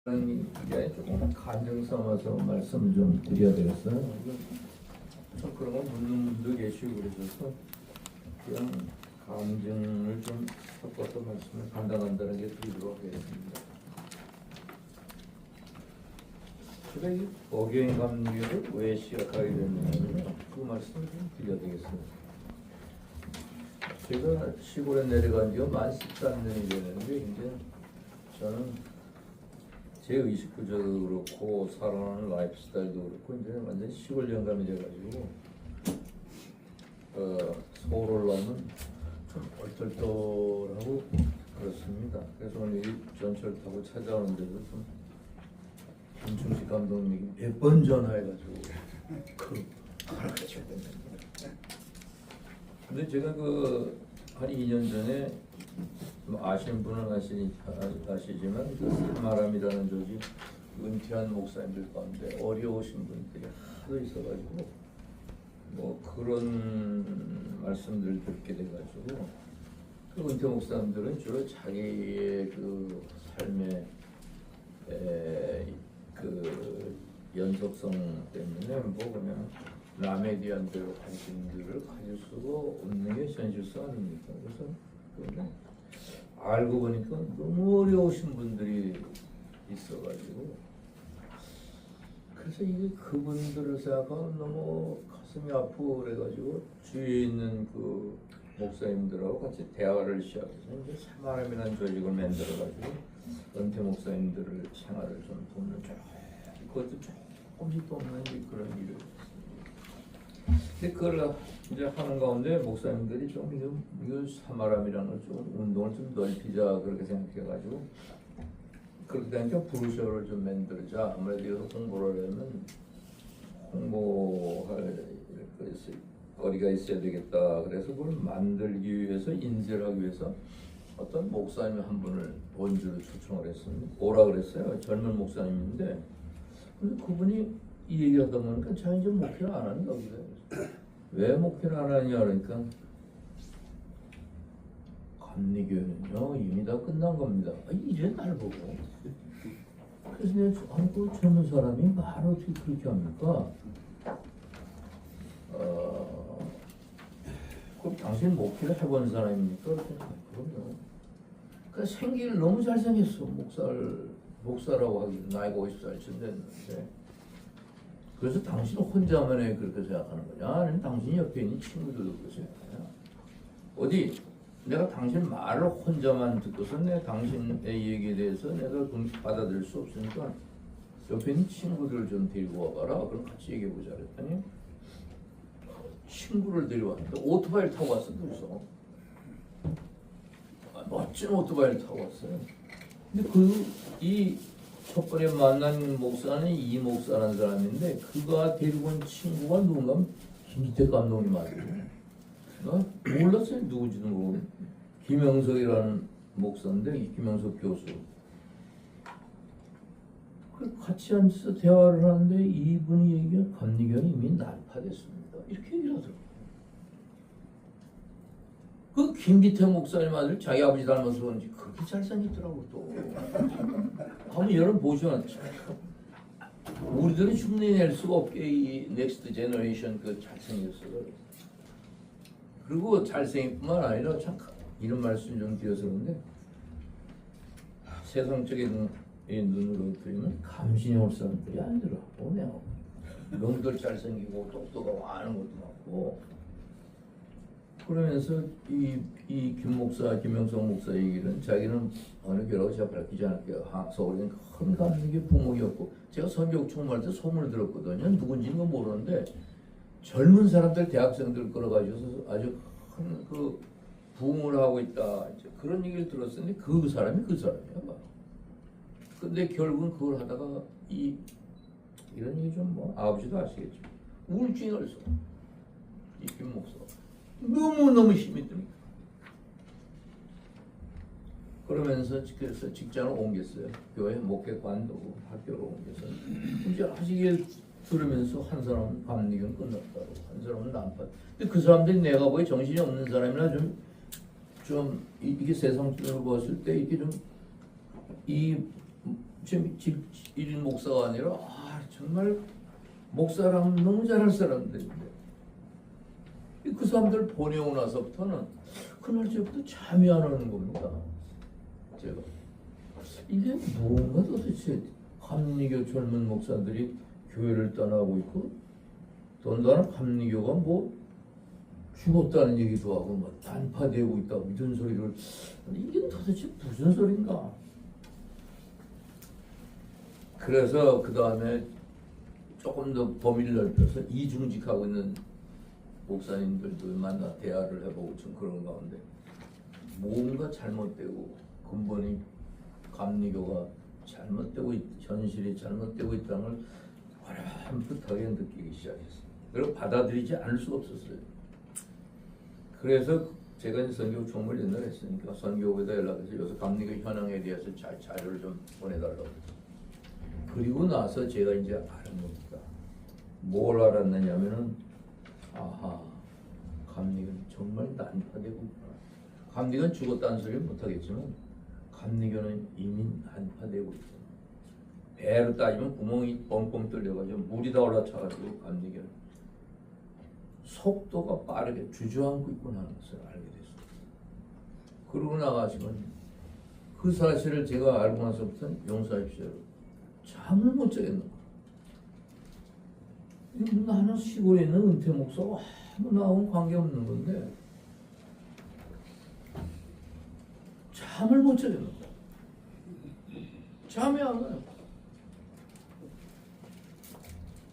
이게 조금 간증 삼아서 말씀을 좀 드려야 되겠어요. 좀 그런 거 묻는 분도 계시고 그러셔서 그냥 간증을 좀 섞어서 말씀을 간단하게 드리도록 하겠습니다. 제가 이 어교인 감리를 왜 시작하게 됐느냐 그 말씀을 좀 드려야 되겠습니다. 제가 시골에 내려간 지가 만 13년이 되는데 이제 저는 제 의식구조도 그렇고 살아가는 라이프 스타일도 그렇고 이제 완전 시골 영감이 돼가지고 서울 올라오면 좀 얼떨떨하고 그렇습니다. 그래서 오늘 이 전철 타고 찾아오는데도 좀 김충식 감독님이 몇 번 전화해가지고 알아가지고 근데 제가 한 2년 전에 아시는 분은 아시지만 그 새마람이라는 조직 은퇴한 목사님들 가운데 어려우신 분들이 하도 있어가지고 뭐 그런 말씀들 듣게 돼가지고 그 은퇴 목사님들은 주로 자기의 그 삶의 그 연속성 때문에 뭐 그냥 남에 대한 대로 관심들을 가질 수가 없는 게 현실성 아닙니까? 그래서 그런데 알고 보니까 너무 어려우신 분들이 있어가지고 그래서 이게 그분들을 생각하면 너무 가슴이 아프고 그래가지고 주위에 있는 그 목사님들하고 같이 대화를 시작해서 이제 새마람이라는 조직을 만들어가지고 은퇴 목사님들을 생활을 좀 돕는 그것도 조금씩 돕는 그런 일을 근데 그걸 이제 하는 가운데 목사님들이 좀 이거 사마람이라는 걸 좀 운동을 좀 넓히자 그렇게 생각해가지고 그렇게 되니까 브로셔를 좀 만들자. 아무래도 이거 홍보를 하려면 홍보할 거리가 있어야 되겠다. 그래서 그걸 만들기 위해서 인쇄를 하기 위해서 어떤 목사님 한 분을 원주로 초청을 했습니다. 오라 그랬어요. 젊은 목사님인데 근데 그분이 이 얘기하다 보니까 자기 이제 목회를 안 하는 거거든요. 왜 목회를 안 하냐 그러니까 감리교회는요 이미 다 끝난 겁니다. 이제 날 보고 그래서 내가 그 젊은 사람이 말을 어떻게 그렇게 합니까? 그럼 당신 목회를 해본 사람입니까? 그럼요. 그러니까 생기를 너무 잘생겼어. 목사라고 하기 나이가 50살쯤 됐는데 그래서 당신은 혼자만 해 그렇게 생각하는 거냐? 아니면 당신 옆에 있는 친구들도 그렇게 생각하냐? 어디 내가 당신 말을 혼자만 듣고서 내가 당신의 얘기에 대해서 내가 받아들일 수 없으니까 옆에 있는 친구들을 좀 데리고 와봐라. 그럼 같이 얘기해보자 그랬더니 친구를 데려왔는데 오토바이를 타고 왔어. 그래서 멋진 오토바이를 타고 왔어요. 근데 이 첫 번에 만난 목사는 이 목사라는 사람인데 그가 데리고 온 친구가 누군가 김기태 감독님 아니에요. 몰랐어요. 누구지도 모르고 김영석이라는 목사인데 이 김영석 교수. 같이 앉아서 대화를 하는데 이분이 얘기한 감리교는 이미 난파됐습니다. 이렇게 얘기를 하더라고요. 그 김기태 목사님 아들 자기 아버지 닮아서 그런지 그렇게 잘생겼더라고 또. 한번 여러분 보시면 우리들은 흉내낼 수가 없게 이 넥스트 제너레이션 그 잘생겼어요. 그리고 잘생긴 뿐만 아니라 참 이런 말씀 좀 드려서 그런데 세상적인 눈으로 들으면 감신이 올 사람들이 아니더라고. 내가 명들 잘생기고 똑똑하고 아는 것도 많고 그러면서 이 김영석 목사 얘기는 자기는 어느 교라고 제가 밝히지 않을게요. 서울에 큰 감리교 부목이었고 제가 선교 총무할 때 소문을 들었거든요. 누군지는 모르는데 젊은 사람들 대학생들 끌어가지고 아주 큰 그 부흥을 하고 있다. 이제 그런 얘기를 들었는데 그 사람이 그 사람이야. 근데 결국은 그걸 하다가 이런 얘기 좀 뭐 아버지도 아시겠죠. 우울증이 걸렸어. 이 김 목사. 너무 힘이 듭니다. 그러면서 그래서 직장을 옮겼어요. 교회 목회관도 학교로 옮겨서 이제 하시길 들으면서 한 사람은 감리교는 끝났다고 한 사람은 난파. 근데 그 사람들이 내가 보기 정신이 없는 사람이나 좀 이게 세상적으로 봤을 때 이게 좀 이 집 1인 목사가 아니라 정말 목사랑 너무 잘할 사람들인데 그 사람들 보내고 나서부터는 그날 저부터 잠이 안 오는 겁니다. 제가 이게 뭔가 도대체 감리교 젊은 목사들이 교회를 떠나고 있고 더군다나 감리교가 뭐 죽었다는 얘기도 하고 뭐 단파되고 있다고 이런 소리를 이게 도대체 무슨 소린가? 그래서 그 다음에 조금 더 범위를 넓혀서 이중직하고 있는 목사님들도 만나 대화를 해보고 좀 그런 가운데 뭔가 잘못되고 근본이 감리교가 잘못되고 현실이 잘못되고 있다는 걸 어렴풋하게 느끼기 시작했어요. 그리고 받아들이지 않을 수가 없었어요. 그래서 제가 이제 선교 총무를 옛날에 했으니까 선교부에다 연락해서 요새 감리교 현황에 대해서 자료를 좀 보내달라고 했어요. 그리고 나서 제가 이제 아는 겁니다. 뭘 알았느냐면은 감리교는 정말 난파되고 있구나. 감리교는 죽었다는 소리를 못하겠지만 감리교는 이미 난파되고 있다. 배로 따지면 구멍이 뻥뻥 뚫려가지고 물이 다 올라차가지고 감리교는 속도가 빠르게 주저앉고 있구나 하는 것을 알게 됐습니다. 그러고 나가지고는 그 사실을 제가 알고 나서부터는 용서하십시오. 잠을 못 자겠는 거야. 나는 시골에 있는 은퇴 목사가 아무 나하고는 관계없는 건데 잠을 못 자겠는 거야. 잠이 안 와요.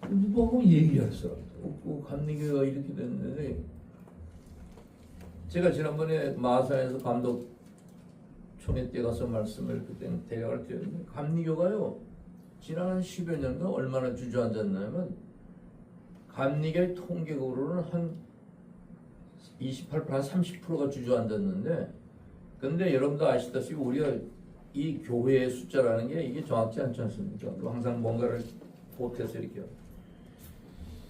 누구하고 얘기할 사람도 없고 감리교가 이렇게 됐는데 제가 지난번에 마사에서 감독총회 때 가서 말씀을 그때는 대략을 드렸는데 감리교가요 지난 한 10여 년간 얼마나 주저앉았냐면 감리교의 통계적으로는 한 28%, 한 30%가 주저앉았는데 근데 여러분도 아시다시피 우리가 이 교회의 숫자라는 게 이게 정확지 않지 않습니까? 항상 뭔가를 보태서 이렇게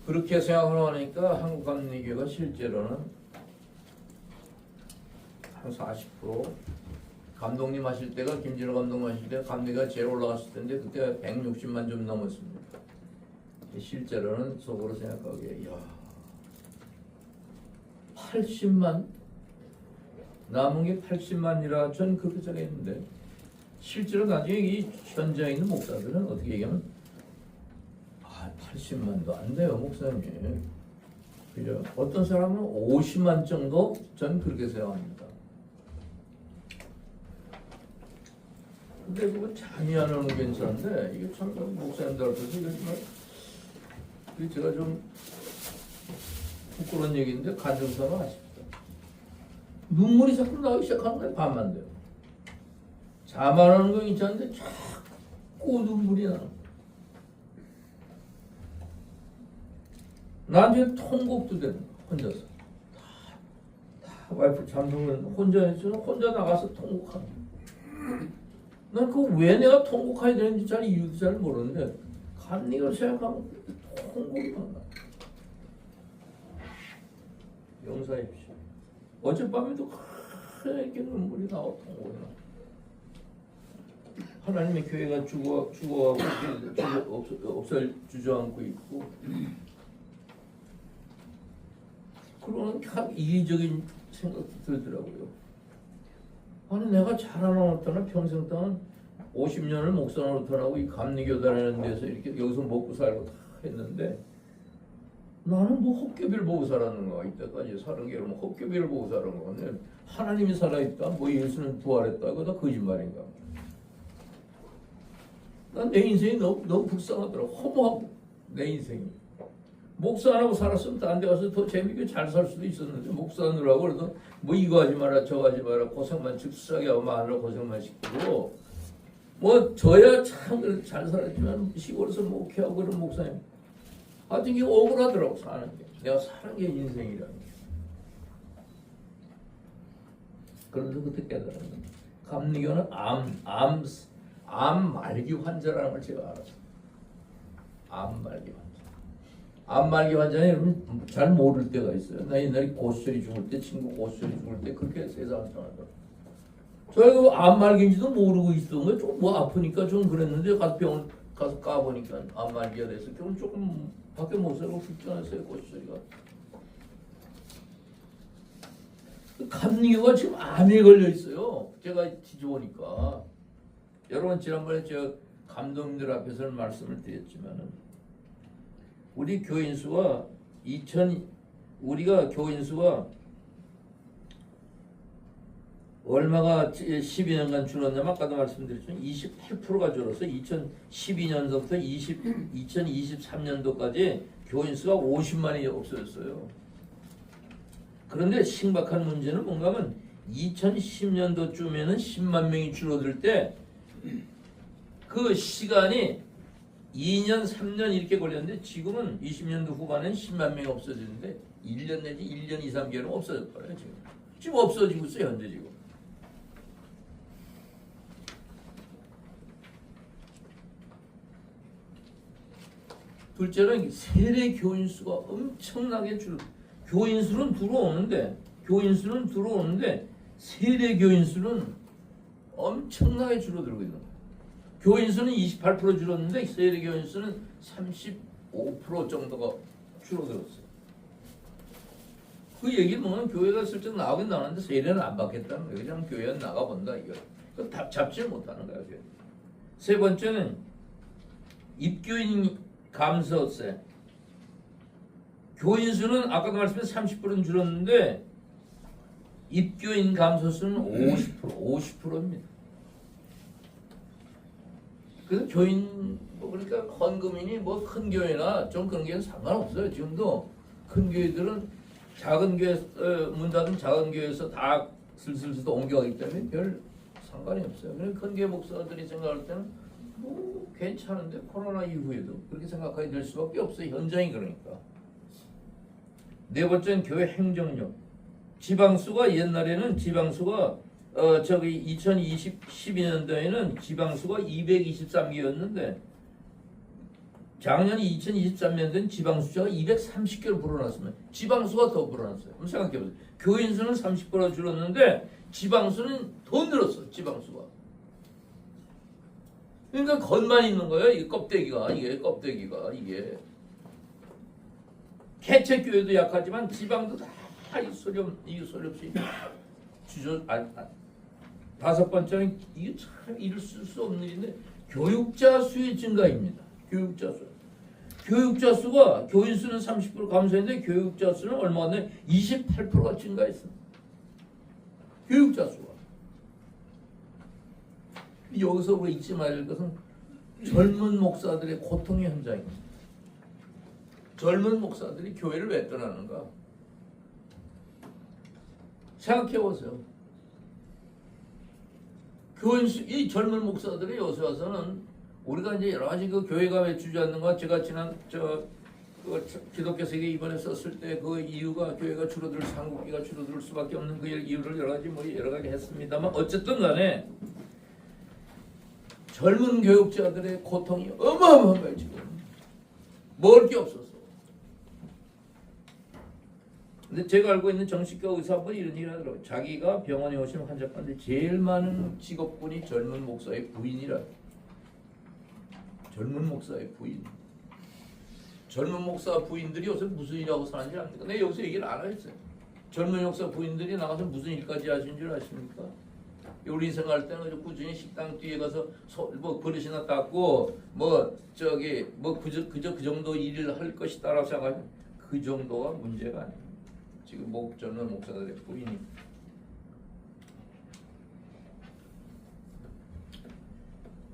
그렇게 생각을 하니까 한국 감리교가 실제로는 한 40% 감독님 하실 때가 김진호 감독님 하실 때 감리교가 제일 올라갔을 텐데 그때 160만 좀 넘었습니다. 실제로는 속으로 생각하기에 80만 남은 게 80만이라 전 그렇게 생각했는데 실제로 나중에 이 현장에 있는 목사들은 어떻게 얘기하면 80만도 안 돼요 목사님. 그죠? 어떤 사람은 50만 정도 전 그렇게 생각합니다. 근데 그거 잠이 안 오는 게 괜찮은데 이게 참 목사님들 앞에서 이게 제가 좀 부끄러운 얘기인데 간증사가 아쉽다. 눈물이 자꾸 나오기 시작하는 거예요. 밤만 돼요. 잠 안 오는 건 괜찮은데 자꾸 눈물이 나는 거예요. 나한테 통곡도 되는 거야. 혼자서 다 와이프 잠들면 혼자 했지만 혼자 나가서 통곡하는 거야. 난 그거 왜 내가 통곡해야 되는지 잘 이유도 잘 모르는데 감리교를 생각하면 통곡이 막 나. 용서해주십시오. 어젯밤에도 그렇게 눈물이 나와 통곡이 나. 하나님의 교회가 죽어가고 없을 주저앉고 있고 그러는 참 이기적인 생각도 들더라고요. 아니 내가 자라나왔다나 평생 동안 50년을 목사 노릇하고 이 감리교단이라는 데서 이렇게 여기서 먹고 살고 다 했는데 나는 뭐 헛개비를 보고 살았는 거야. 이때까지 사는 게 뭐 헛개비를 보고 살은 거네. 하나님이 살아있다. 뭐 예수는 부활했다. 그거 다 거짓말인가. 난 내 인생이 너무 불쌍하더라고. 허무하고 내 인생이. 목사 안 하고 살았으면 딴 데 가서 더 재밌게 잘 살 수도 있었는데 목사 하느라고 그래서 뭐 이거 하지 마라 저거 하지 마라 고생만 즉수하게 하고 마누라 고생만 시키고 뭐 저야 참 잘 살았지만 시골에서 목회하고 그런 목사님 하여튼 이게 억울하더라고 사는 게. 내가 사는 게 인생이라는 게. 그래서 그때 깨달았는데 감리교는 암 말기 환자라는 걸 제가 알았어요. 암 말기 환자. 암 말기 환자는 여러분 잘 모를 때가 있어요. 나 옛날에 고수철이 죽을 때 친구 고수철이 죽을 때 그렇게 세상을 떠나더라고. 저희가 암말기인지도 모르고 있었던 거예요. 좀 뭐 아프니까 좀 그랬는데 가서 병원 가서 까보니까 암말기가 돼서 그럼 조금 밖에 못 살고 불편했어요. 고시소리가. 감기가 지금 암에 걸려 있어요. 제가 뒤져보니까. 여러분 지난번에 제가 감독님들 앞에서는 말씀을 드렸지만은 우리 교인 수가 우리가 교인 수가 얼마가 12년간 줄었냐면 아까도 말씀드렸지만 28%가 줄어서 2012년도부터 2023년도까지 교인 수가 50만이 없어졌어요. 그런데 심각한 문제는 뭔가 하면 2010년도쯤에는 10만 명이 줄어들 때 그 시간이 2년, 3년 이렇게 걸렸는데 지금은 20년도 후반엔 10만 명이 없어지는데 1년 내지 1년 2, 3개월은 없어질 거예요. 지금 없어지고 있어요. 현재 지금. 둘째는 세례 교인 수가 엄청나게 교인 수는 들어오는데 세례 교인 수는 엄청나게 줄어들고 있는 거예요. 교인 수는 28% 줄었는데 세례 교인 수는 35% 정도가 줄어들었어요. 그 얘기는 뭐냐면 교회가 슬쩍 나오긴 나오는데 세례는 안 받겠다는 거예요. 그냥 교회는 나가본다 이거. 그 답 잡지 못하는 거예요. 세 번째는 입교인 감소세. 교인 수는 아까도 말씀드린 30%는 줄었는데 입교인 감소 수는 50%입니다. 그래서 교인 그러니까 헌금인이 뭐 큰 교회나 좀 그런 교회는 상관없어요. 지금도 큰 교회들은 작은 교회 문 닫은 작은 교회에서 다 슬슬 옮겨가기 때문에 별 상관이 없어요. 그래서 큰 교회 목사들이 생각할 때는 뭐 괜찮은데 코로나 이후에도 그렇게 생각하게 될 수밖에 없어요. 현장이 그러니까. 네 번째는 교회 행정력. 지방수가 옛날에는 지방수가 2012년도에는 지방수가 223개였는데 작년 2023년도에는 지방수가 230개로 불어났습니다. 지방수가 더 불어났어요. 한번 생각해보세요. 교인수는 30% 줄었는데 지방수는 더 늘었어. 지방수가. 그러니까 겉만 있는 거예요. 이 껍데기가 이게 개척교회도 약하지만 지방도 다 이 소리 없이 다섯 번째는 이게 참 이를 쓸 수 없는 일인데 교육자 수의 증가입니다. 교육자 수가 교인 수는 30% 감소했는데 교육자 수는 얼마가 됐나요? 28%가 증가했어. 교육자 수가. 여기서 우리가 잊지 말아야 될 것은 젊은 목사들의 고통의 현장입니다. 젊은 목사들이 교회를 왜 떠나는가? 생각해보세요. 이 젊은 목사들이 요새 와서는 우리가 이제 여러 가지 그 교회가 왜 주저앉는가 제가 지난 기독교 세계 이번에 썼을 때 그 이유가 교회가 한국교가 줄어들 수밖에 없는 그 이유를 여러 가지 했습니다만 어쨌든 간에 젊은 교육자들의 고통이 어마어마한 거예요. 지금 먹을 게 없었어. 근데 제가 알고 있는 정신과 의사 한 분이 이런 얘기를 하더라고요. 자기가 병원에 오시는 환자 가운데 제일 많은 직업군이 젊은 목사의 부인이라. 젊은 목사의 부인. 젊은 목사 부인들이 요새 무슨 일하고 사는지 압니까? 내가 여기서 얘기를 안 하겠어요. 젊은 목사 부인들이 나가서 무슨 일까지 하시는 줄 아십니까? 우리 생각할 때는 꾸준히 식당 뒤에 가서 뭐 그릇이나 닦고 그저 그 정도 일을 할 것이다라고 생각하면 그 정도가 문제가 아니에요. 지금 젊은 목사들의 부인이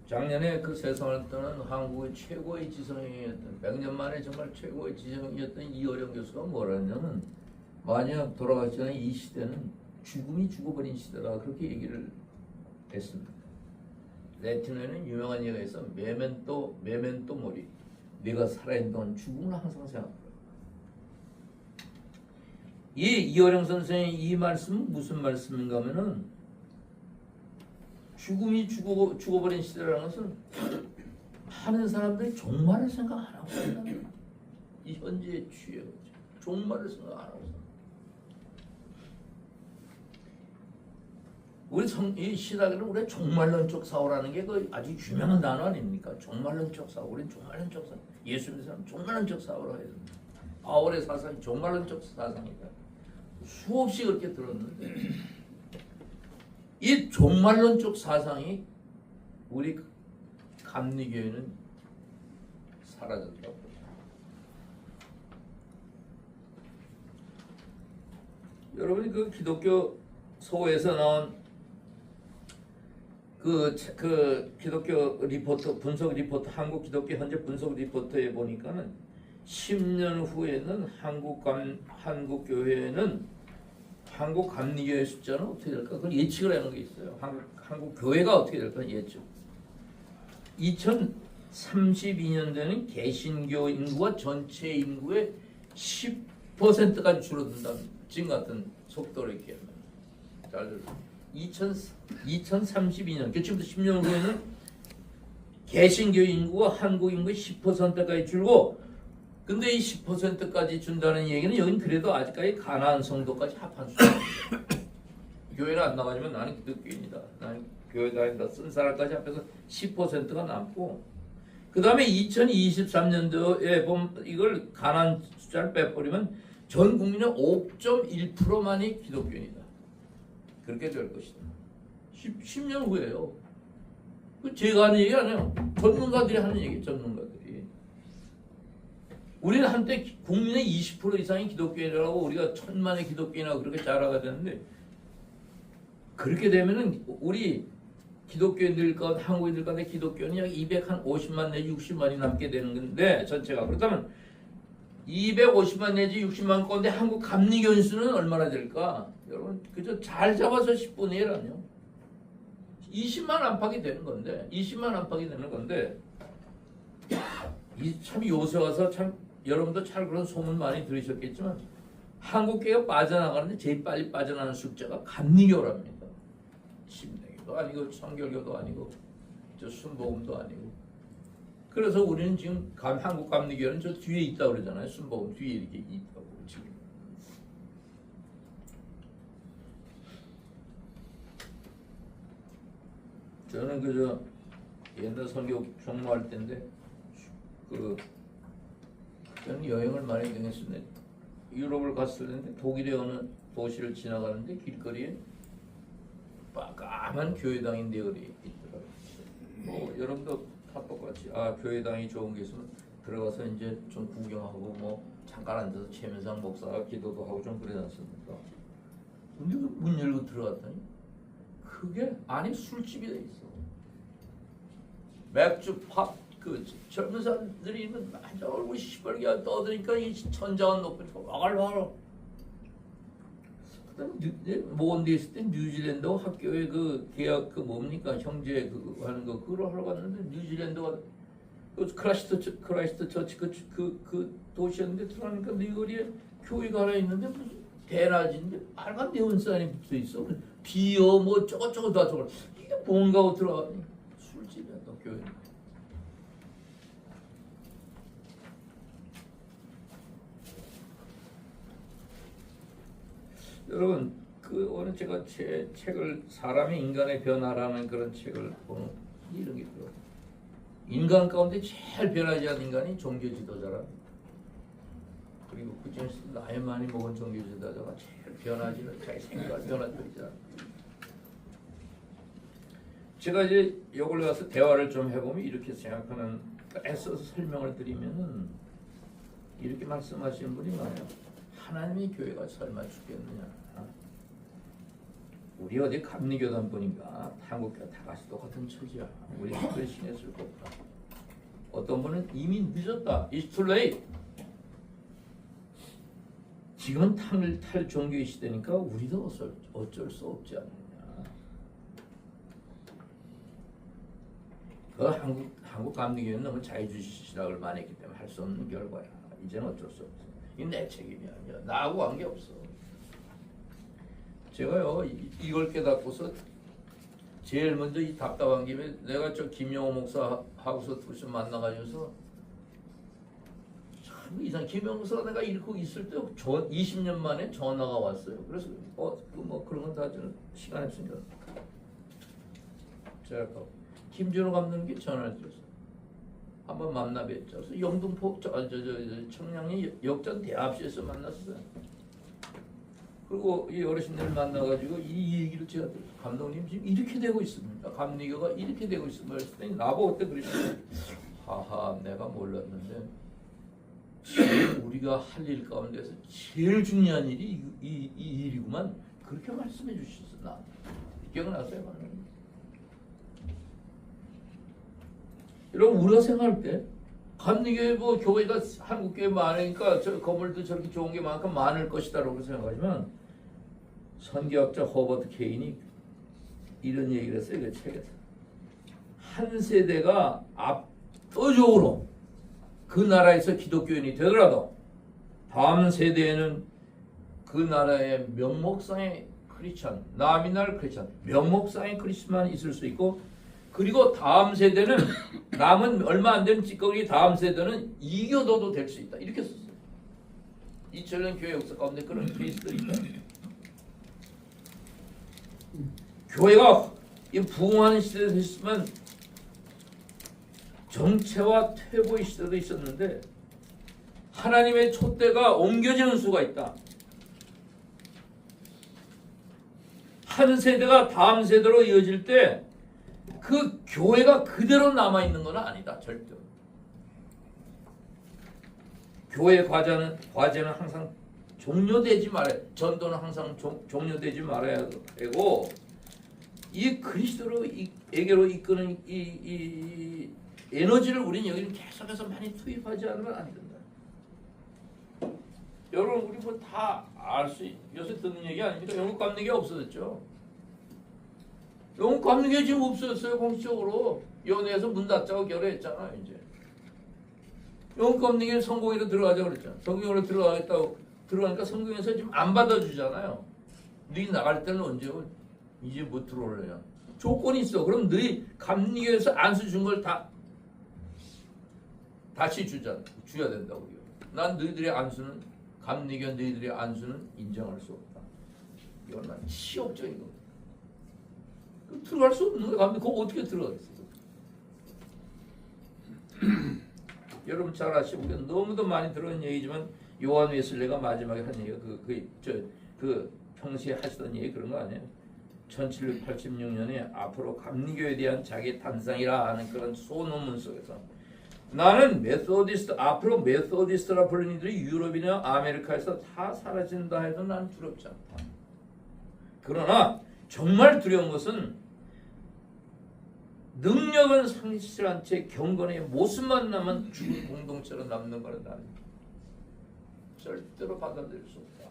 작년에 그 세상을 떠난 한국의 최고의 지성인이었던 100년 만에 정말 최고의 지성인이었던 이어령 교수가 뭐라 했냐면 만약 돌아가기 전에 이 시대는 죽음이 죽어버린 시대라 그렇게 얘기를 했습니다. 레틴어에는 유명한 얘기가 있어. 메멘토 모리. 내가 살아있는 동안 죽음을 항상 생각하라. 이어령 선생의 이 말씀은 무슨 말씀인가 하면은 죽음이 죽어버린 시대라는 것은 많은 사람들이 종말을 생각 안 하고 산다는 거야. 이 현재의 취해 종말을 생각 안 하고 산다. 우리 이 시사교는 우리 종말론적 사고라는 게 그 아주 유명한 단어 아닙니까? 종말론적 사고. 우리는 종말론적 사고. 예수 믿는 사람 종말론적 사고라고 해요. 바울의 사상이 종말론적 사상이다. 수없이 그렇게 들었는데 이 종말론적 사상이 우리 감리교회는 사라졌다고. 여러분이 그 기독교 서호에서 나온 그 기독교 리포터, 분석 리포터, 한국 기독교 현재 분석 리포터에 보니까는 10년 후에는 한국 교회는 한국 감리교회 숫자는 어떻게 될까? 그걸 예측을 하는 게 있어요. 한국 교회가 어떻게 될까? 예측. 2032년도에는 개신교 인구가 전체 인구의 10%까지 줄어든다는 지금 같은 속도로 이렇게 잘 들어요. 2032년, 지금부터 10년 후에는 개신교 인구가 한국 인구의 10%까지 줄고, 근데 이 10%까지 준다는 얘기는 여긴 그래도 아직까지 가나안 성도까지 합한 수입니다. 교회를 안 나가지만 나는 기독교인이다. 나는 교회 다닌다. 쓴 사람까지 합해서 10%가 남고, 그 다음에 2023년도에 보면 이걸 가나안 숫자를 빼버리면 전 국민의 5.1%만이 기독교인이다. 그렇게 될 것이다. 10년 후에요. 제가 하는 얘기 아니에요. 전문가들이 하는 얘기, 전문가들이. 우리는 한때 국민의 20% 이상이 기독교인이라고 우리가 천만의 기독교인이라고 그렇게 자랑해야 되는데, 그렇게 되면은 우리 기독교인들 가운데, 한국인들 가운데 기독교인이 약 250만 내지 60만이 남게 되는 건데, 전체가. 그렇다면 250만 내지 60만 가운데 한국 감리교인 수는 얼마나 될까? 여러분, 그저 잘 잡아서 10분의 1아니요. 20만 안팎이 되는 건데, 20만 안팎이 되는 건데, 참 요새 와서 참 여러분도 잘 그런 소문 많이 들으셨겠지만 한국교회가 빠져나가는데 제일 빨리 빠져나가는 숫자가 감리교랍니다. 침례교도 아니고 성결교도 아니고 저 순복음도 아니고. 그래서 우리는 지금 한국 감리교회는 저 뒤에 있다고 그러잖아요. 순복음 뒤에 이렇게 있다고 지금. 저는 그저 옛날 선교 종로할 때인데 저는 여행을 많이 다녔었는데 유럽을 갔었는데 독일의 어느 도시를 지나가는데 길거리에 까만 교회당인 데들이 있더라고요. 여러분도 다 똑같이 교회당이 좋은 게 있으면 들어가서 이제 좀 구경하고 뭐 잠깐 앉아서 최면상 목사가 기도도 하고 좀 그러지 않습니까? 근데 그 문 열고 들어갔더니 그게 안에 술집이 돼 있어. 맥주, 팝, 젊은 사람들이 맞아 얼굴 시뻘게 떠드니까 이 천장은 높고 와갈와갈. 그다음 데 있을 때 뉴질랜드 학교에 계약 뭡니까 형제 하는 거 그걸 하러 갔는데 뉴질랜드가 크라이스트 처치 그 도시였는데 들어가니까 네 거리에 교회가 하나 있는데 무슨 대낮인데 빨간 네온사인이 붙어 있어. 비어 뭐 저거 다 저거 이게 뭔가 하고 들어가니 술집이야 또 교회. 여러분 오늘 제가 제 책을 사람의 인간의 변화라는 그런 책을 보는 이런 게 있더라고요. 인간 가운데 제일 변하지 않은 인간이 종교 지도자라. 그리고 그중에서 나이 많이 먹은 종교 지도자가 제일 변하지 않는 자기 생각을 변화되지 않아. 제가 이제 이걸 가서 대화를 좀 해보면 이렇게 생각하는 애써서 설명을 드리면은 이렇게 말씀하시는 분이 많아요. 하나님의 교회가 설마 죽겠느냐? 우리 어디 감리교단 보니까 한국교회 다 같이 똑같은 처지야. 우리 그걸 신경 쓸 거 없다. 어떤 분은 이미 늦었다. It's too late. 지금은 탈 종교의 시대니까 우리도 어쩔 수 없지 않느냐. 한국 감리교회는 너무 자유주의 많이 했기 때문에 할 수 없는 결과야. 이제는 어쩔 수 없어. 이건 내 책임이 아니야. 나하고 관계없어. 제가요 이걸 깨닫고서 제일 먼저 이 답답한 김에 내가 저 김영호 목사하고서 둘이 만나가지고서 참 이상. 김영호 목사가 내가 이렇게 있을 때 20년 만에 전화가 왔어요. 그래서 뭐 그런 건 다 저는 시간 없으니까 제가 김준호 감독님께 전화를 드렸어요. 한번 만나 뵀죠. 그래서 영등포 청량리 역전 대합실에서 만났어요. 그리고 이 어르신들 만나가지고 이 얘기를 제가 들었어요. 감독님 지금 이렇게 되고 있습니다. 감리교가 이렇게 되고 있습니다. 그랬더니 나보고 그때 그랬어요. 하하, 내가 몰랐는데 지금 우리가 할 일 가운데서 제일 중요한 일이 이 일이구만. 그렇게 말씀해 주셨어. 나 기억나세요? 여러분, 우리가 생각할 때 감리교회 뭐 교회가 한국 교회 많으니까 저 건물도 저렇게 좋은 게 많고 많을 것이다라고 생각하지만, 선교학자 허버트 케인이 이런 얘기를 했어요. 그 책에서 한 세대가 압도적으로 그 나라에서 기독교인이 되더라도 다음 세대에는 그 나라의 명목상의 크리스찬, 나미날 크리스찬, 명목상의 크리스찬만 있을 수 있고, 그리고 다음 세대는 남은 얼마 안 되는 찌꺼기 다음 세대는 이교도도 될 수 있다. 이렇게 썼어요. 2000년 교회 역사 가운데 그런 케이스들이 있다. 교회가 이 부흥하는 시대도 있으면 정체와 퇴보의 시대도 있었는데 하나님의 촛대가 옮겨지는 수가 있다. 한 세대가 다음 세대로 이어질 때 그 교회가 그대로 남아있는 건 아니다. 절대. 교회 과제는 항상 종료되지 말아야, 전도는 항상 종료되지 말아야 되고, 이 그리스도에게로 이끄는 이 에너지를 우리는 여기는 계속해서 많이 투입하지 않으면 안 된다. 여러분, 우리 뭐 다 알 수, 요새 듣는 얘기 아닙니까? 영국 감리교가 없어졌죠. 영국 감리교가 지금 없어졌어요. 공식적으로 연회에서 문 닫자고 결의했잖아요. 이제 영국 감리교는 성공회로 들어가자 그랬잖아. 성공회로 들어가겠다고 들어가니까 성공회에서 지금 안 받아주잖아요. 너희 나갈 때는 언제 이제 못 들어올래요. 조건이 있어. 그럼 너희 감리교에서 안수 준 걸 다 다시 줘야 된다고요. 난 너희들의 안수는, 감리교 너희들의 안수는 인정할 수 없다. 이건 난 치욕적인 거. 들어갈 수 없는 거야. 그거 어떻게 들어가겠어? 여러분 잘 아시고, 우리가 너무도 많이 들은 얘기지만 요한 웨슬레가 마지막에 한 얘기가 그 평시에 하시던 얘기 그런 거 아니에요? 1786년에 앞으로 감리교에 대한 자기 탄상이라 하는 그런 소논문 속에서 나는 메소디스트, 앞으로 메소디스트라 불리는 이들이 유럽이나 아메리카에서 다 사라진다 해도 난 두렵지 않다. 그러나 정말 두려운 것은 능력은 상실한 채 경건의 모습만 남은 죽은 공동체로 남는 거는 나는 절대로 받아들일 수 없다.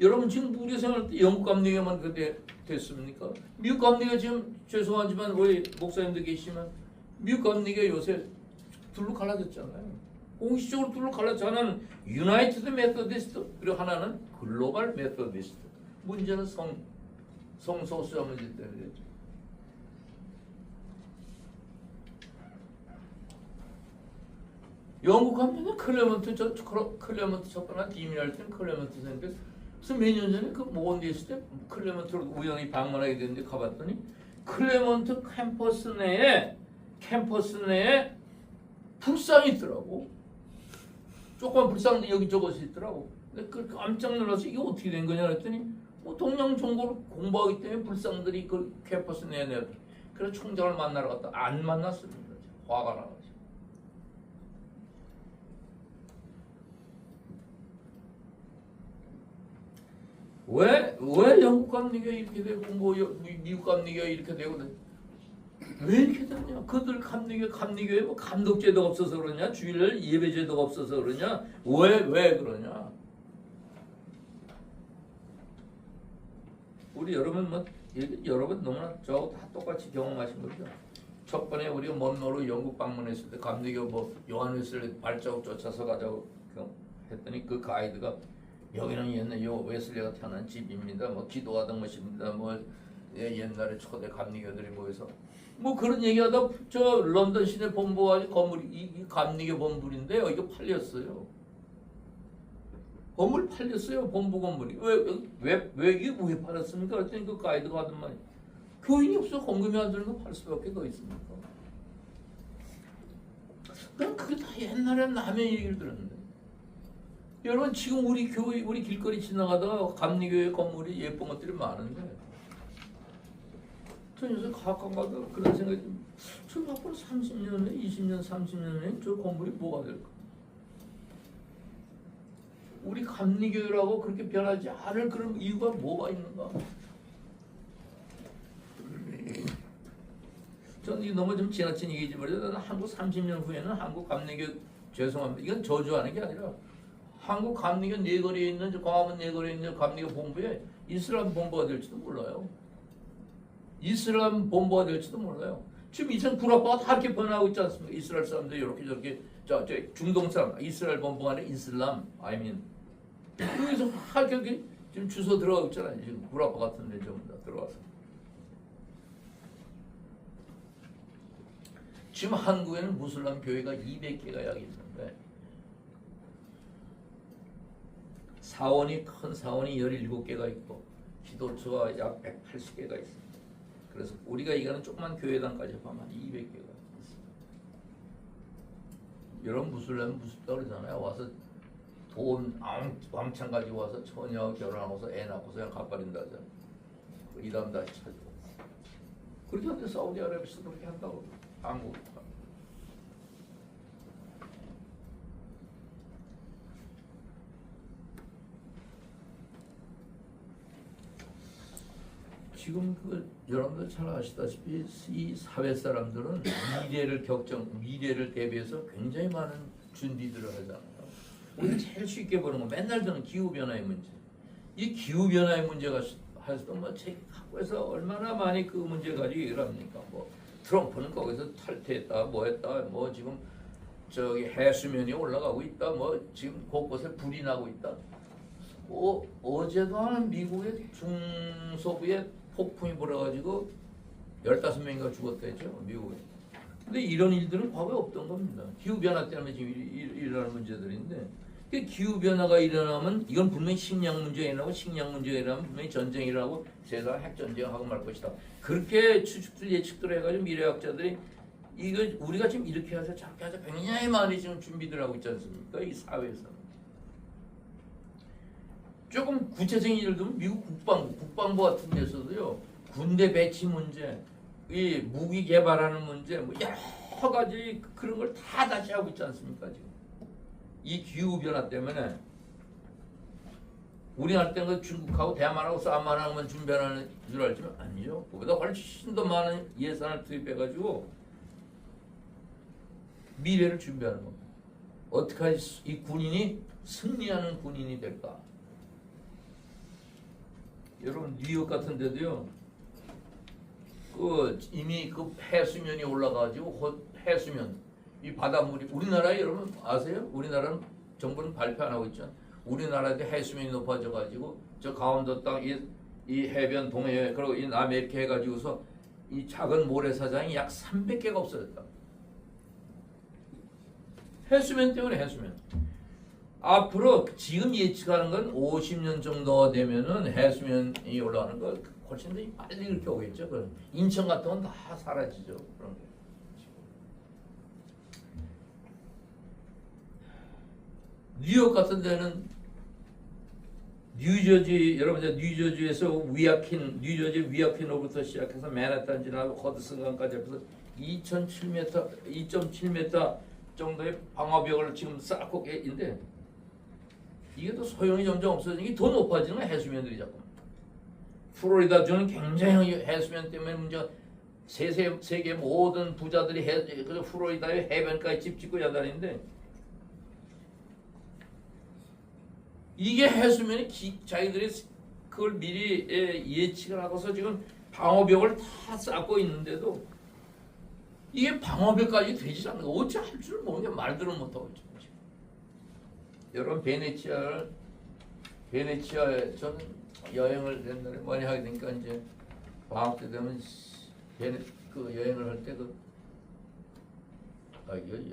여러분 지금 우리 생활 때 영국 감리교만 그때 됐습니까? 미국 감리교 지금 죄송하지만 우리 목사님들 계시지만 미국 감리교 요새 둘로 갈라졌잖아요. 공식적으로 둘로 갈라져. 하나는 유나이티드 메소디스트, 그리고 하나는 글로벌 메소디스트. 문제는 성소수자 문제 때문이죠. 영국 가면 클레먼트 첫번한 디미할 때는 클레먼트 선생님께서 그래서 몇 년 전에 그 모건디에 있을 때 클레먼트를 우연히 방문하게 됐는데 가봤더니 클레먼트 캠퍼스 내에 불상이 있더라고. 조그만 불상도 여기저기서 있더라고. 근데 그 깜짝 놀라서 이게 어떻게 된 거냐 그랬더니 동양 정보를 공부하기 때문에 불상들이 그 캠퍼스 내에. 그래서 총장을 만나러 갔다 안 만났습니다. 화가 나가지고. 왜 영국 감리교가 이렇게 되고 뭐 미국 감리교가 이렇게 되고 왜 이렇게 되냐? 그들 감리교에 뭐 감독제도가 없어서 그러냐? 주일 예배제도가 없어서 그러냐? 왜 그러냐? 우리 여러분 너무나 저하고 다 똑같이 경험하신 거죠. 첫 번에 우리가 먼로로 영국 방문했을 때 감리교 뭐 요한 웨슬리 발자국 쫓아서 가자고 했더니 그 가이드가 여기는 옛날 요 웨슬리가 태어난 집입니다. 뭐 기도하던 것입니다. 뭐 옛날에 초대 감리교들이 모여서 뭐 그런 얘기하다 저 런던 시내 본부가 건물이 이 감리교 본부인데요. 이거 팔렸어요. 건물 팔렸어요. 본부 건물이. 왜 이게 왜 팔았습니까? 그랬더니 그 가이드가 하던 말이 교인이 없어 공금이 안 되는 거 팔 수밖에 더 있습니까? 그냥 그게 다 옛날에 남의 얘기를 들었는데 여러분 지금 우리 교회 우리 길거리 지나가다가 감리교회 건물이 예쁜 것들이 많은데 저 요새 가까가다 그런 생각이 좀 저 앞으로 30년에 20년 30년에 저 건물이 뭐가 될까? 우리 감리교회라고 그렇게 변하지 않을 그런 이유가 뭐가 있는가? 저는 이게 너무 좀 지나친 얘기지 말이야. 한국 30년 후에는 한국 감리교 죄송합니다. 이건 저주하는 게 아니라 한국 감리교 내거리에 있는 광화문 내거리에 있는 감리교 본부에 이슬람 본부가 될지도 몰라요. 이슬람 본부가 될지도 몰라요. 지금 이상 구라파가 다 이렇게 변하고 있지 않습니까? 이스라엘 사람들이 이렇게 저렇게 저 중동 사람 이스라엘 본부가 아니라 이슬람 여기서 다 이렇게 지금 주소 들어가고 있잖아요. 지금 구라파 같은 데 전부 다 들어와서. 지금 한국에는 무슬람 교회가 200개가 약 있는데 사원이 큰 사원이 17개가 있고 기도처가 약 180개가 있습니다. 그래서 우리가 이거는 조그만 교회당까지 하면 200개가 있습니다. 이런 무슬람 무섭다 그러잖아요. 와서 돈 왕창 가지고 와서 처녀하고 결혼하고서 애 낳고서 그냥 갚아린다 하잖아요. 이 다음 다시 찾고 그렇게 하는데 사우디아라비아에서도 그렇게 한다고 한국 지금 여러분들 잘 아시다시피 이 사회 사람들은 미래를 대비해서 굉장히 많은 준비들을 하잖아요. 우리가 제일 쉽게 보는 건 맨날 드는 기후 변화의 문제. 이 기후 변화의 문제가 해서 뭐 학교에서 얼마나 많이 그 문제 가지고 얘기를 합니까? 뭐 트럼프는 거기서 탈퇴했다, 뭐 했다, 뭐 지금 저기 해수면이 올라가고 있다, 뭐 지금 곳곳에 불이 나고 있다. 어제도 하는 미국의 중서부에 폭풍이 불어가지고 15명인가 죽었다 했죠, 미국에. 근데 이런 일들은 과거에 없던 겁니다. 기후변화 때문에 지금 일어나는 문제들인데 기후변화가 일어나면 이건 분명히 식량 문제가 일어나고 식량 문제가 일어나면 분명히 전쟁이 일어나고 세상 핵전쟁하고 말 것이다. 그렇게 예측들 해가지고 미래학자들이 이거 우리가 지금 이렇게 하자 저렇게 하자 굉장히 많이 지금 준비들 하고 있지 않습니까? 이 사회에서는. 조금 구체적인 예를 들면 미국 국방부 같은 데서도요 군대 배치 문제, 이 무기 개발하는 문제, 뭐 여러 가지 그런 걸 다 다시 하고 있지 않습니까 지금? 이 기후 변화 때문에 우리나라 때는 중국하고 대만하고 싸움만 하면 준비하는 줄 알지만 아니죠. 그보다 훨씬 더 많은 예산을 투입해가지고 미래를 준비하는 겁니다. 어떻게 하지 이 군인이 승리하는 군인이 될까? 여러분 뉴욕 같은 데도요 이미 해수면이 올라가지고 해수면 이 바닷물이 우리나라에 여러분 아세요? 우리나라는 정부는 발표 안 하고 있죠. 우리나라에도 해수면이 높아져 가지고 저 강원도 땅 이 해변 동해 그리고 이 남해이렇게 해가지고서 이 작은 모래사장이 약 300개가 없어졌다. 해수면 때문에 해수면. 앞으로 지금 예측하는 건 50년 정도 되면은 해수면이 올라가는 거 훨씬 더 빨리 이렇게 오겠죠. 그럼 인천 같은 건 다 사라지죠. 그런 게. 뉴욕 같은 데는 뉴저지 여러분 이제 뉴저지에서 뉴저지 위아킨으로부터 시작해서 맨하탄 지나고 허드슨강까지 해서 2.7m 정도의 방화벽을 지금 쌓고 있는데 이게 또 소용이 점점 없어지는 게 더 높아지는 거야. 해수면들이 자꾸. 플로리다주는 굉장히 해수면 때문에 문제가 세계 모든 부자들이 그래서 플로리다의 해변가에 집 짓고 야단인데 이게 해수면이 자기들이 그걸 미리 예측을 하고서 지금 방어벽을 다 쌓고 있는데도 이게 방어벽까지 되지 않는 거 어찌 할 줄 모르는 게 말들은 못하고 있죠. 여러분 베네치아에 저는 여행을 옛날에 많이 하게 되니까 이제 방학 때 되면 그 여행을 할 때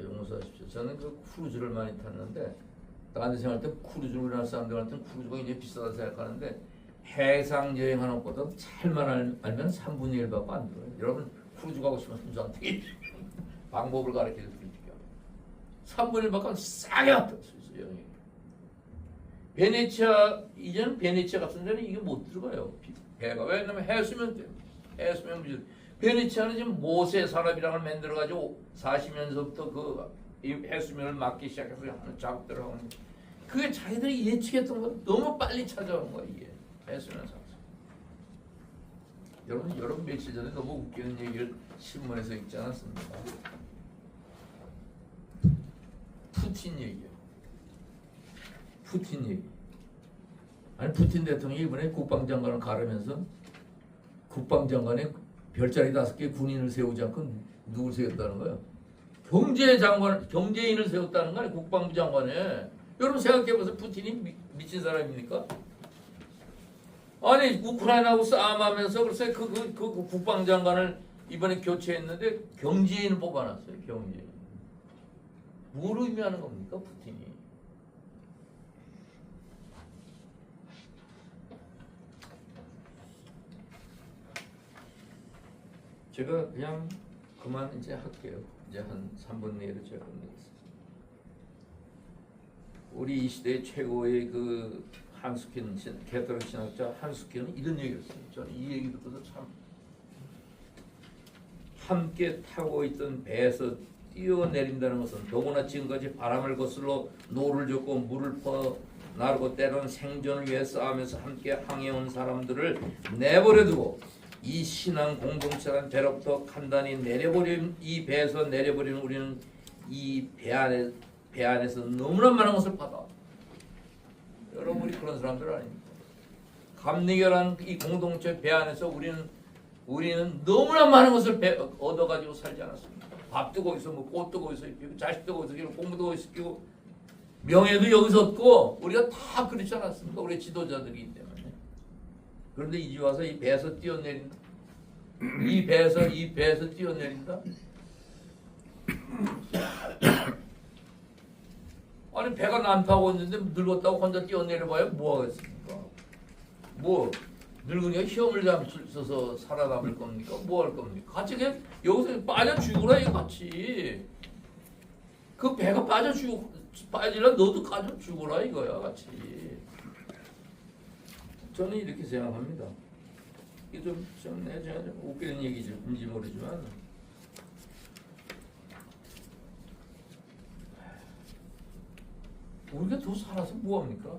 용서하십시오. 저는 그 크루즈를 많이 탔는데 다른 데 생각할 때 크루즈 우리나라 사람들 할 때는 크루즈가 이제 비싸다 생각하는데 해상 여행하는 것보다 잘만 알면 3분의 1밖에 안 들어요. 여러분 크루즈 가고 싶으면 저한테 방법을 가르쳐 드릴게요. 3분의 1밖에 싸게 왔다 여행이. 베네치아 이제는 베네치아 같은 데는 이게 못 들어가요. 배가 왜냐면 해수면 돼. 해수면 무지. 베네치아는 지금 모세 산업이라는 걸 만들어 가지고 40년서부터 그 해수면을 막기 시작해서 하는 작업들을 하고 있는데 그게 자기들이 예측했던 거 너무 빨리 찾아온 거야 이게 해수면 상승. 여러분 며칠 전에 너무 웃기는 얘기를 신문에서 읽지 않았습니까? 푸틴 얘기요. 푸틴 얘기. 아니 푸틴 대통령이 이번에 국방장관을 가르면서 국방장관에 별자리 5개 군인을 세우지 않고 누굴 세웠다는 거예요? 경제인을 세웠다는 거 아니에요? 국방부 장관에. 여러분 생각해보세요. 푸틴이 미친 사람입니까? 아니 우크라이나하고 싸움하면서 글쎄 그 국방장관을 이번에 교체했는데 경제인을 뽑아놨어요. 경제인. 뭘 의미하는 겁니까? 푸틴이. 제가 그냥 그만 이제 할게요. 이제 한 3분 내로 제가 끝내겠습니다. 우리 이 시대 최고의 그 한스킨 캐톨릭 신학자 한스킨은 이런 얘기를 했어요. 저는 이 얘기 듣고서 참 함께 타고 있던 배에서 뛰어내린다는 것은 더구나 지금까지 바람을 거슬러 노를 젓고 물을 퍼 나르고 때로는 생존을 위해 싸우면서 함께 항해온 사람들을 내버려두고 이 신앙 공동체라는 배로부터 간단히 내려버린 이 배에서 내려버리는 우리는 이 배 안에서 너무나 많은 것을 받아. 여러분 우리 그런 사람들 아닙니까? 감리교라는 이 공동체 배 안에서 우리는 너무나 많은 것을 얻어가지고 살지 않았습니까? 밥도 거기서 먹고 옷도 거기서 입히고 자식도 거기서 키우고 공부도 거기서 키우고 명예도 여기서 얻고 우리가 다 그렇지 않았습니까? 우리 지도자들이기 때문에. 그런데 이제 와서 이 배에서 뛰어내린다. 이 배에서 뛰어내린다. 아니 배가 난타고 있는데 늙었다고 혼자 뛰어내려봐야 뭐 하겠습니까? 뭐 늙은이가 시험을 잡숴서 살아남을 겁니까? 뭐 할 겁니까? 같이 그냥 여기서 빠져 죽으라 이거 같이. 그 배가 빠지려 너도 빠져 죽으라 이거야 같이. 저는 이렇게 생각합니다. 이게 좀 웃기는 얘기인지 모르지만 우리가 더 살아서 뭐합니까?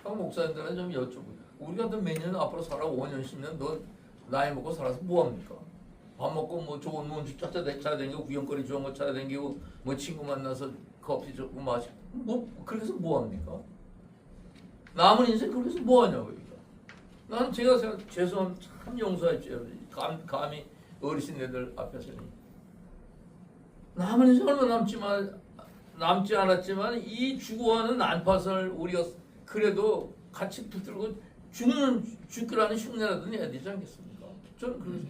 각 목사님들한테 좀 여쭤보고 우리가 더 몇 년 앞으로 살아 5년 10년 너 나이 먹고 살아서 뭐합니까? 밥 먹고 뭐 좋은 뭐 찾아다니고 구경거리 좋은 거 찾아다니고 뭐 친구 만나서 커피 조금 마시고 뭐 그래서 뭐합니까? 남은 인생 그래서 뭐하냐고 이거. 나는 제가 생각 죄송함 참 용서했죠. 감히 어르신들 앞에서는 남은 인생 얼마 남지 않았지만 이 죽어가는 난파선을 우리가 그래도 같이 붙들고 죽기라는 흉내라도 내야 되지 않겠습니까? 저는 그래서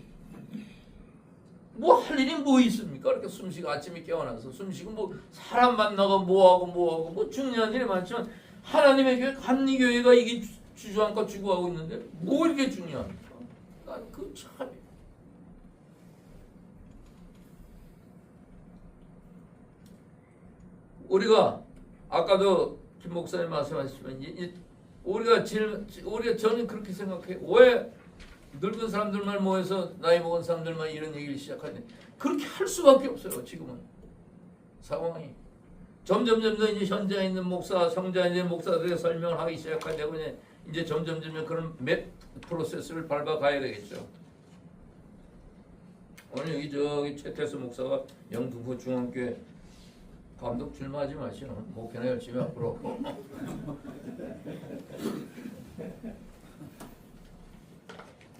뭐 할 일이 뭐 있습니까? 이렇게 숨쉬고 아침에 깨어나서 숨쉬고 뭐 사람 만나고 뭐하고 뭐 중요한 일이 많지만 하나님의 교회 감리교회가 이게 주저앉고 죽어가고 있는데 뭐 이렇게 중요합니까? 난 그 참 우리가 아까도 김 목사님 말씀하셨지만 우리가 저는 그렇게 생각해요. 왜 늙은 사람들만 모여서 나이 먹은 사람들만 이런 얘기를 시작하냐? 그렇게 할 수밖에 없어요. 지금은 상황이 점점 이제 현장에 있는 목사, 성장에 있는 목사들의 설명을 하기 시작하려고 이제 점점 그런 프로세스를 밟아가야 되겠죠. 오늘 여기 최태수 목사가 영등포 중앙교회 감독 출마하지 마시오. 목회나 열심히 앞으로.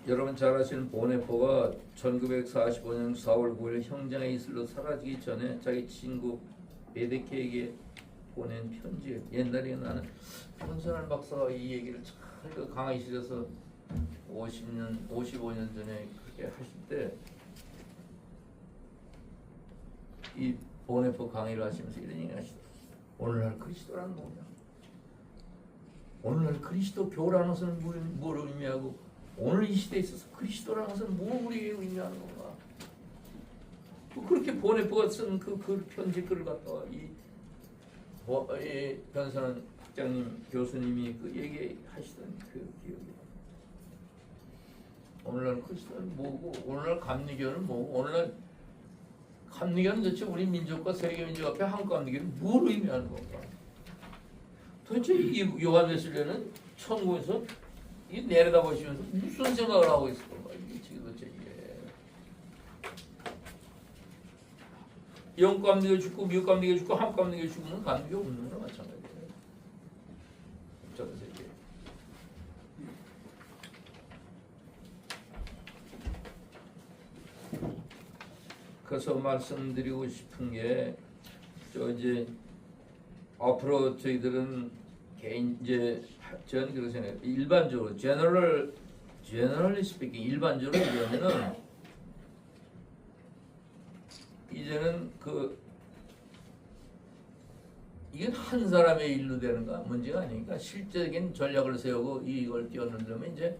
여러분 잘 아시는 보네포가 1945년 4월 9일 형장의 이슬로 사라지기 전에 자기 친구 베데케에게 보낸 편지. 옛날에 나는 현선한 박사가 이 얘기를 잘 강의 실에서 55년 전에 그렇게 하실 때 이 보네포 강의를 하시면서 이런 얘기 하시더라고요. 오늘날 그리스도란 뭐냐? 오늘날 그리스도 교라는 것은 뭘 의미하고 오늘 이 시대에 있어서 그리스도라는 것은 뭘 우리에게 의미하는 건가? 그렇게 보내보가 쓴 그 편지글을 갖다가 이 변선한 학장님 교수님이 그 얘기하시던 그 기억이 오늘날 그리스도는 뭐고 오늘날 감리교는 뭐고 오늘날 감리교는 도대체 우리 민족과 세계 민족 앞에 한국 감리교는 뭘 의미하는 건가? 도대체 이 요한 웨슬리는 천국에서 이 내려다 보시면서 무슨 생각을 하고 있을 건가? 이게 지금 도대체 이게 영국 감리교 죽고 미국 감리교 죽고 한국 감리교 죽으면 감리교 없는 거나 마찬가지예요. 전 세계. 그래서 말씀드리고 싶은 게 이제 앞으로 저희들은 개인 이제 저는 그렇게 생각해요. 일반적으로 generally speaking 일반적으로 얘기하면은 이제는 이게 한 사람의 일로 되는가 문제가 아니니까 실제적인 전략을 세우고 이걸 뛰어넘으려면 이제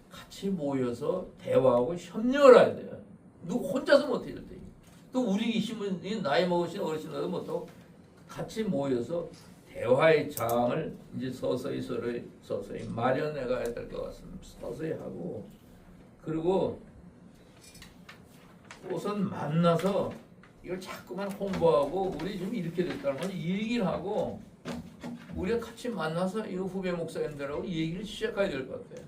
같이 모여서 대화하고 협력을 해야 돼요. 누구 혼자서 못해요. 또 우리 힘은 나이 먹으신 어르신들도 못하고 같이 모여서 대화의 장을 이제 서서히 마련해 가야 될 것 같습니다. 서서히 하고 그리고 우선 만나서 이걸 자꾸만 홍보하고 우리 좀 이렇게 됐다는 건 이 얘기를 하고 우리가 같이 만나서 이 후배 목사님들하고 이 얘기를 시작해야 될 것 같아요.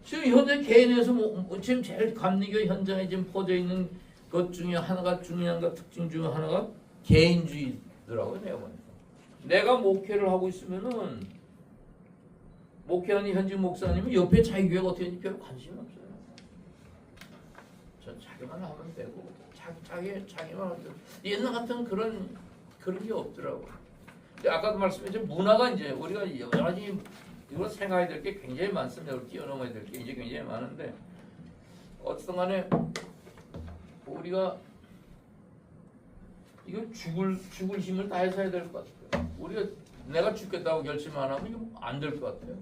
지금 현재 개인에서 지금 제일 감리교 현장에 지금 퍼져 있는 것 중에 하나가 중요한 특징 중에 하나가 개인주의더라고요. 내가 보니까 내가 목회를 하고 있으면은 목회하는 현직 목사님은 옆에 자기 교회가 어떻게 하는지 별로 관심이 없어요. 전 자기만 하면 되고 자기만 하면 되고 옛날 같은 그런 게 없더라고. 근데 아까도 말씀드린 문화가 이제 우리가 여러 가지 이걸 생각해야 될 게 굉장히 많습니다. 뛰어넘어야 될 게 이제 굉장히 많은데 어쨌든 간에 우리가 이거 죽을 힘을 다해서 해야 될 것 같아요. 우리가 내가 죽겠다고 결심 안 하면 이거 안 될 것 같아요.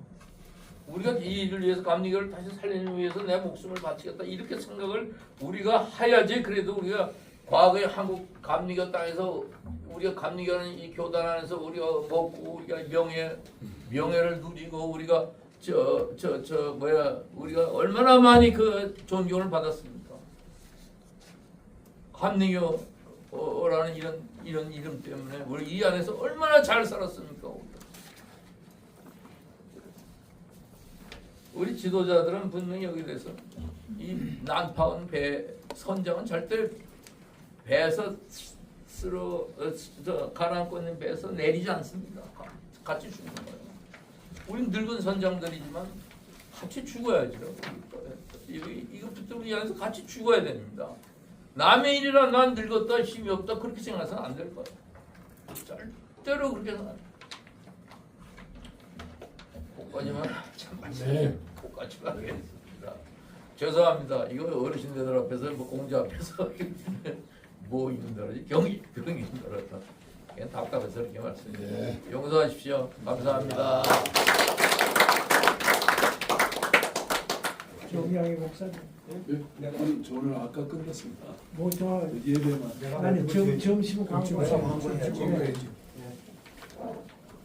우리가 이 일을 위해서 감리교를 다시 살리기 위해서 내 목숨을 바치겠다 이렇게 생각을 우리가 해야지. 그래도 우리가 과거에 한국 감리교 땅에서 우리가 감리교는 이 교단 안에서 우리가 먹고 우리가 명예를 누리고 우리가 우리가 얼마나 많이 그 존경을 받았습니까? 감리교라는 이런 이름 때문에 우리 이 안에서 얼마나 잘 살았습니까? 우리 지도자들은 분명히 여기 대해서 이 난파원 선장은 절대 배에서 가라앉고 있는 배에서 내리지 않습니다. 같이 죽는 거예요. 우린 늙은 선장들이지만 같이 죽어야죠. 이것부터 우리 안에서 같이 죽어야 됩니다. 남의 일이라 난 늙었다 힘이 없다 그렇게 생각해서는 안 될 거예요. 절대로 그렇게 생각 안 돼요. 복까지만 복까지만 하겠습니다. 죄송합니다. 이거 어르신들 앞에서 공자 앞에서 뭐 힘들어지 경이 힘들었다. 그냥 답답해서 이렇게 말씀드립니다. 용서하십시오. 감사합니다. 정양희 목사님. 저는 아까 끝났습니다. 뭐저 예배만. 아니 점심 해야지.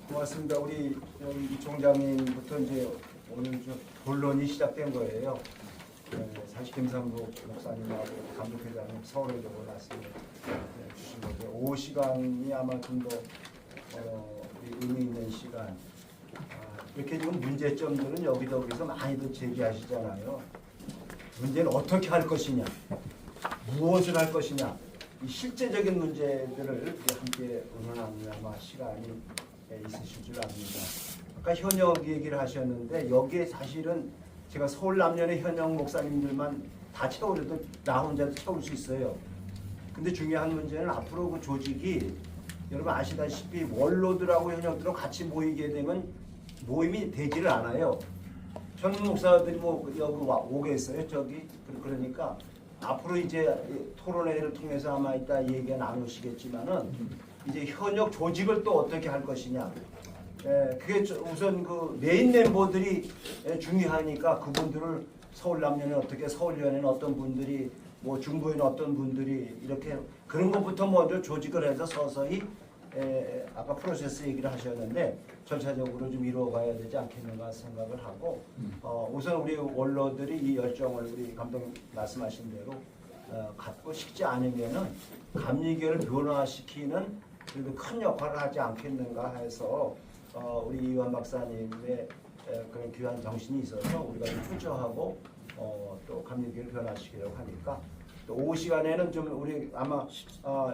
고맙습니다. 우리 이 총장님부터 이제 오늘 좀 본론이 시작된 거예요. 사실 김삼국 목사님하고 감독회장님 서울에도 올랐습니다. 주신 거죠. 오후 시간이 아마 좀 더 의미 있는 시간. 이렇게 지금 문제점들은 여기저기서 많이들 제기하시잖아요. 문제는 어떻게 할 것이냐, 무엇을 할 것이냐, 이 실제적인 문제들을 함께 의논하는 아마 시간이 있으실 줄 압니다. 아까 현역 얘기를 하셨는데 여기에 사실은 제가 서울 남년의 현역 목사님들만 다 채우려도 나 혼자도 채울 수 있어요. 근데 중요한 문제는 앞으로 그 조직이 여러분 아시다시피 원로들하고 현역들하고 같이 모이게 되면 모임이 되지를 않아요. 젊은 목사들이 뭐 여기 오게 했어요. 저기 그러니까 앞으로 이제 토론회를 통해서 아마 이따 얘기가 나누시겠지만은 이제 현역 조직을 또 어떻게 할 것이냐. 그게 우선 그 메인 멤버들이 중요하니까 그분들을 서울남녀는 어떻게, 서울연예는 어떤 분들이, 뭐 중부에는 어떤 분들이 이렇게 그런 것부터 먼저 조직을 해서 서서히 아까 프로세스 얘기를 하셨는데 절차적으로 좀 이루어가야 되지 않겠는가 생각을 하고 우선 우리 원로들이 이 열정을 우리 감독님 말씀하신 대로 갖고 식지 않으면은 감리교를 변화시키는 그래도 큰 역할을 하지 않겠는가 해서 우리 이완 박사님의 그런 귀한 정신이 있어서 우리가 좀 투자하고 또 감리교를 변화시키려고 하니까 또 오후 시간에는 좀 우리 아마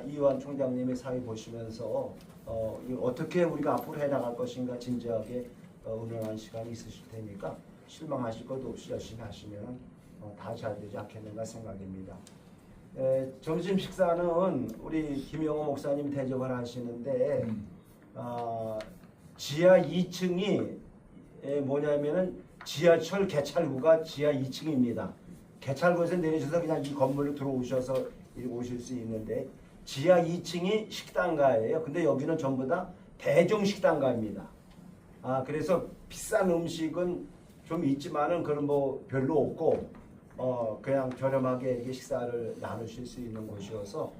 이완 총장님의 사회 보시면서 어떻게 우리가 앞으로 해나갈 것인가 진지하게 운영하는 시간이 있으실 테니까 실망하실 것도 없이 열심히 하시면 다 잘 되지 않겠는가 생각입니다. 점심 식사는 우리 김영호 목사님 대접을 하시는데 지하 2층이 뭐냐면은 지하철 개찰구가 지하 2층입니다. 개찰구에서 내리셔서 그냥 이 건물로 들어오셔서 오실 수 있는데 지하 2층이 식당가예요. 근데 여기는 전부 다 대중 식당가입니다. 그래서 비싼 음식은 좀 있지만은 그런 뭐 별로 없고 그냥 저렴하게 이렇게 식사를 나누실 수 있는 곳이어서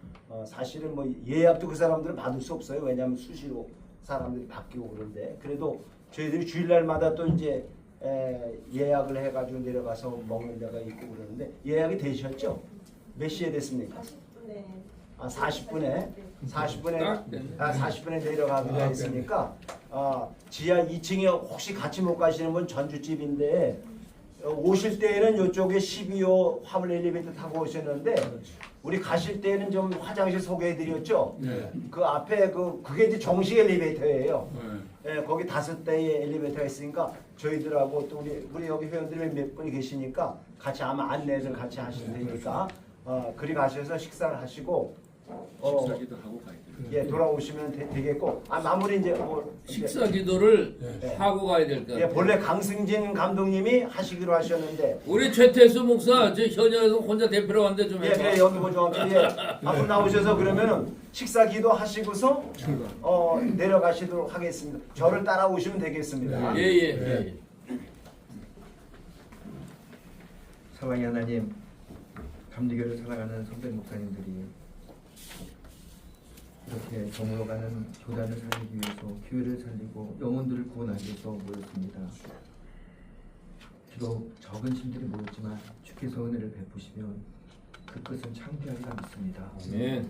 사실은 뭐 예약도 그 사람들은 받을 수 없어요. 왜냐하면 수시로 사람들이 바뀌고 그런데 그래도 저희들이 주일날마다 또 이제 예약을 해가지고 내려가서 먹는 데가 있고 그러는데 예약이 되셨죠? 몇 시에 됐습니까? 40분에. 40분에 내려가기로 했으니까 지하 2층에 혹시 같이 못 가시는 분 전주집인데 오실 때에는 이쪽에 12호 화물 엘리베이터 타고 오셨는데 우리 가실 때는 좀 화장실 소개해드렸죠? 네. 그 앞에 그게 이제 정식 엘리베이터예요. 네. 거기 5대의 엘리베이터가 있으니까 저희들하고 또 우리 여기 회원들이 몇 분이 계시니까 같이 아마 안내를 같이 하시면 되니까 그리 가셔서 식사를 하시고 식사기도 하고 가야 돼요. 예 돌아오시면 되겠고 마무리 이제 식사 기도를 네. 하고 가야 될 것 예, 같아요. 본래 강승진 감독님이 하시기로 하셨는데 우리 최태수 목사 저 현역에서 혼자 대표로 왔는데 좀 예, 해봐. 그래 여기 뭐 정확히 앞으로 나오셔서 그러면은 식사 기도 하시고서 내려가시도록 하겠습니다. 저를 따라오시면 되겠습니다. 예. 사랑의 하나님, 감리교를 살아가는 선배 목사님들이 이렇게 저물어가는 교단을 살리기 위해서 교회를 살리고 영혼들을 구원하기 위해서 모였습니다. 비록 적은 신들이 모였지만 주께서 은혜를 베푸시면 그 끝은 창피하리라 믿습니다. 아멘.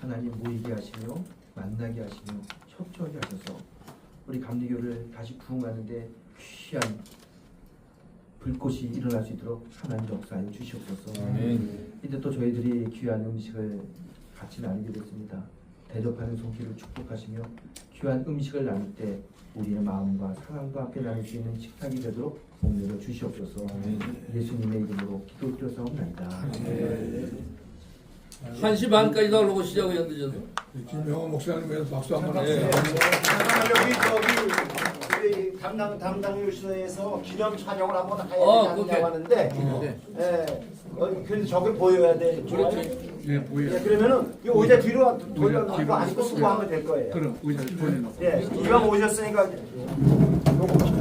하나님 모이게 하시며 만나게 하시며 협조하게 하셔서 우리 감리교를 다시 부흥하는데 귀한 불꽃이 일어날 수 있도록 하나님 역사하여 주시옵소서. 아멘. 이제 또 저희들이 귀한 음식을 같이 나누게 됐습니다. 대접하는 손길을 축복하시며 귀한 음식을 나눌 때 우리의 마음과 사랑과 함께 나눌 수 있는 식탁이 되도록 복내려 주시옵소서. 예수님의 이름으로 기도드려사옵나이다. 1시 반까지 나오고 시작을 연드셔서. 김영호 목사님 위해서 박수 한번 하세요. 네. 여기 담당 뉴스에서 기념 촬영을 한번 해야 되냐고 하는데 그래서 저게 보여야 돼. 그렇지. 네, 보여요. 그러면은 이 의자 뒤로 돌려놓고 안고 쓰고 하면 될 거예요. 그럼 의자 보내놓고. 이왕 오셨으니까 요거